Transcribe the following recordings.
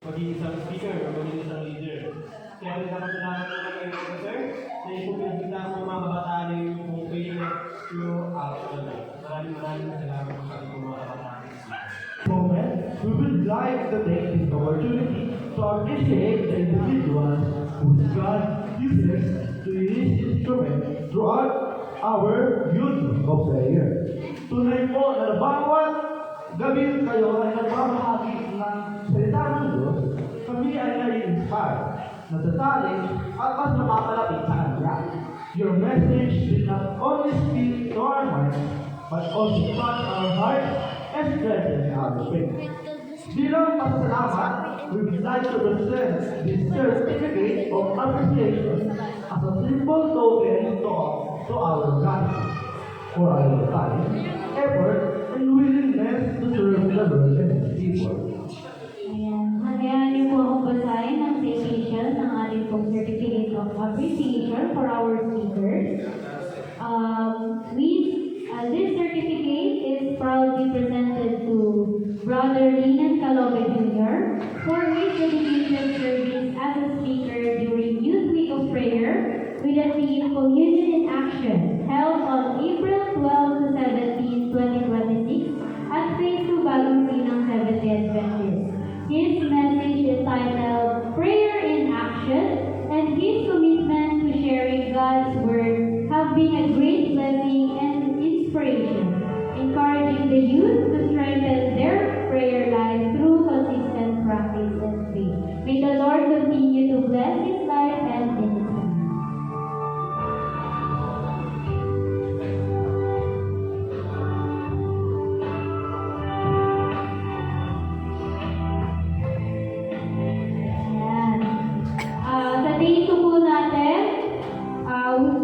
maging isang speaker o maging isang leader. Kaya dapat nalaman mo na kayo, sir, na ipupinagbitan ng mga kabataan yung pupili throughout the day. Maraming salamat sa ating mga kabataan. Moment, we would like to take this opportunity to appreciate the individuals whose God uses to use instrument throughout our youth of the year. Tunay po na bawat gabi kayo ay nagbabahagi ng salita ng Diyos, kami ay nai-inspire, natatalik at mas napapalapit sa Kanya. Your message will not only speak to our minds, but also touch our hearts and strengthen our faith. Bilang pasalamat, we would like to present this certificate of appreciation as a simple token to our gratitude for our time, effort, and willingness to serve the Lord and His people. Ayan. Hayaan niyo po akong basahin ang citation ng ating pong Certificate of Appreciation for our speakers. This certificate is proudly presented to Brother Linan Calobe Jr. for his dedicated service as a speaker during Youth Week of Prayer with the theme Communion in Action, held on April 12 to 17, 2026 at Phase 2 Bagong Sinang 70th Adventist. His message is titled Prayer in Action, and his commitment to sharing God's Word have been a great blessing and inspiration, encouraging the youth to strengthen their prayer life through consistent practice and faith. May the Lord continue to bless his life and ministry. Sa day 2 po natin,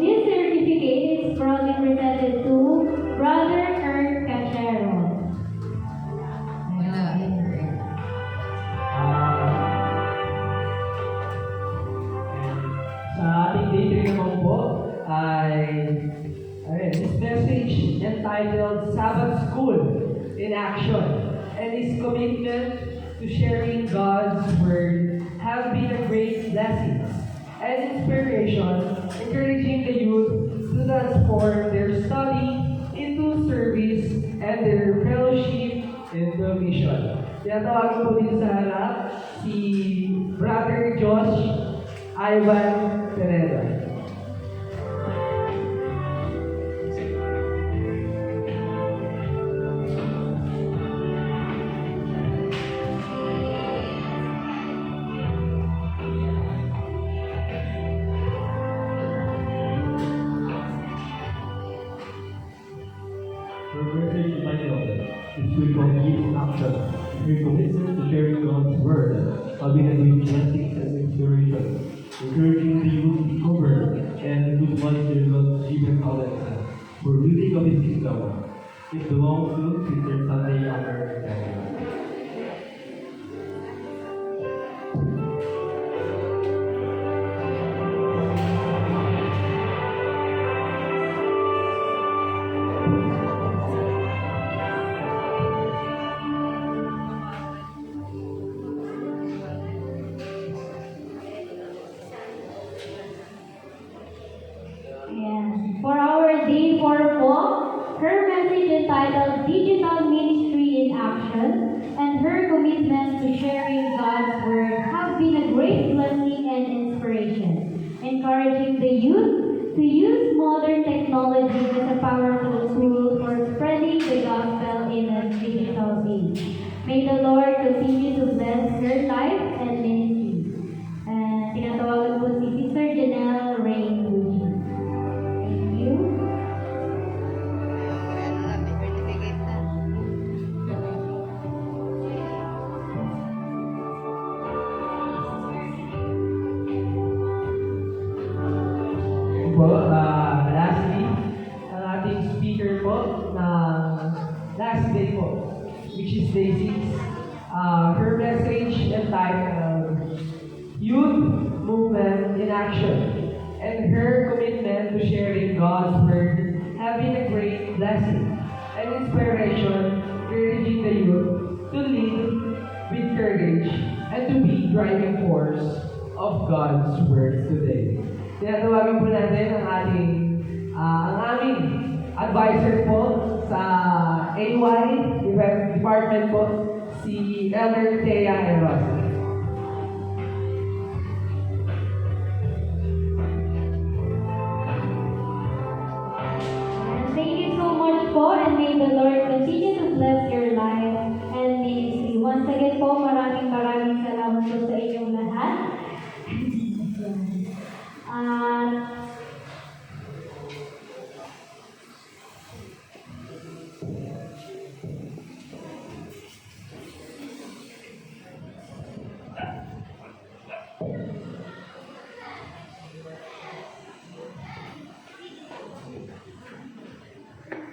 this certificate is proudly presented to Brother Kurt Cachero. Sa ating day 3 naman po ay this message entitled Sabbath School in Action, and his commitment to sharing God's Word have been a great blessing and inspiration, encouraging the youth to transform their study into service and their fellowship into mission. Tinatawagin po dito sa harap si Brother Josh Ivan Pereda. Your message is titled, This Week of Youth Action. Your commitment to sharing God's Word have been a great blessing and inspiration, encouraging the youth to discover and utilize their God-given talents for building of His kingdom. It belongs to Sister Sunday Amber. Ayan. For our day 4 po, her message is titled Digital Ministry in Action, and her commitment to sharing God's Word have been a great blessing and inspiration, encouraging the youth to use modern technology as a powerful tool for spreading the gospel in a digital age. May the Lord continue to bless her life and ministry. Tinatawagan po si Sister Janelle Rain Luigi. Thank you. Lastly, ang ating speaker po na last day po, which is day 6. Her message entitled Youth Movement in Action, and her commitment to sharing God's Word have been a great blessing and inspiration, encouraging the youth to live with courage and to be driving force of God's Word today. Tinatawagan po natin ang aming advisor po sa AY Department po, si Elder Thea Eros. Thank you so much po, and may the Lord continue to bless your life and ministry. Once again po, maraming salamat po sa inyong lahat. At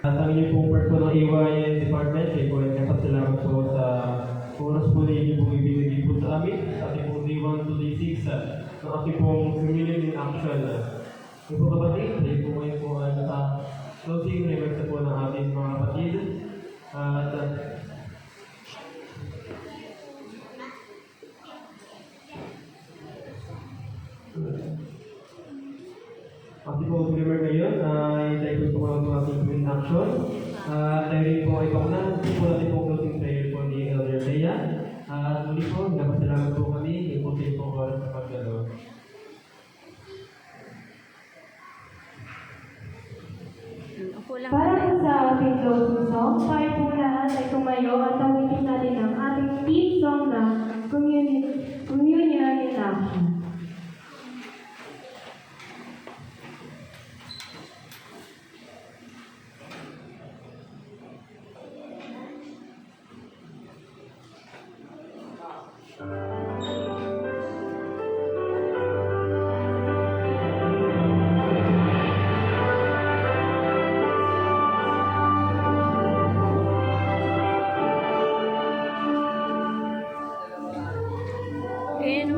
At ang inyo pong part po ng AYN Department, kayo po ay napasalamat po sa oras po na inyo pong ibinigay po sa amin, sa ating pong day 1 to day 6, ng ating pong community in action. Yung po kapatid, kayo po ngayon po ay naka-closing remarks po ng ating mga kapatid. At ating pong remark ngayon ay tayo po mga ating in action. Tayo rin po ay pakunan po natin pong closing prayer po ni Elder Lea. At muli po, napasalamat po kami, yung po tayo po oras sa pagdalo. para po sa ating closing song, tayo po lahat ay tumayo at tawitin natin ang ating theme song na Communion in Action. In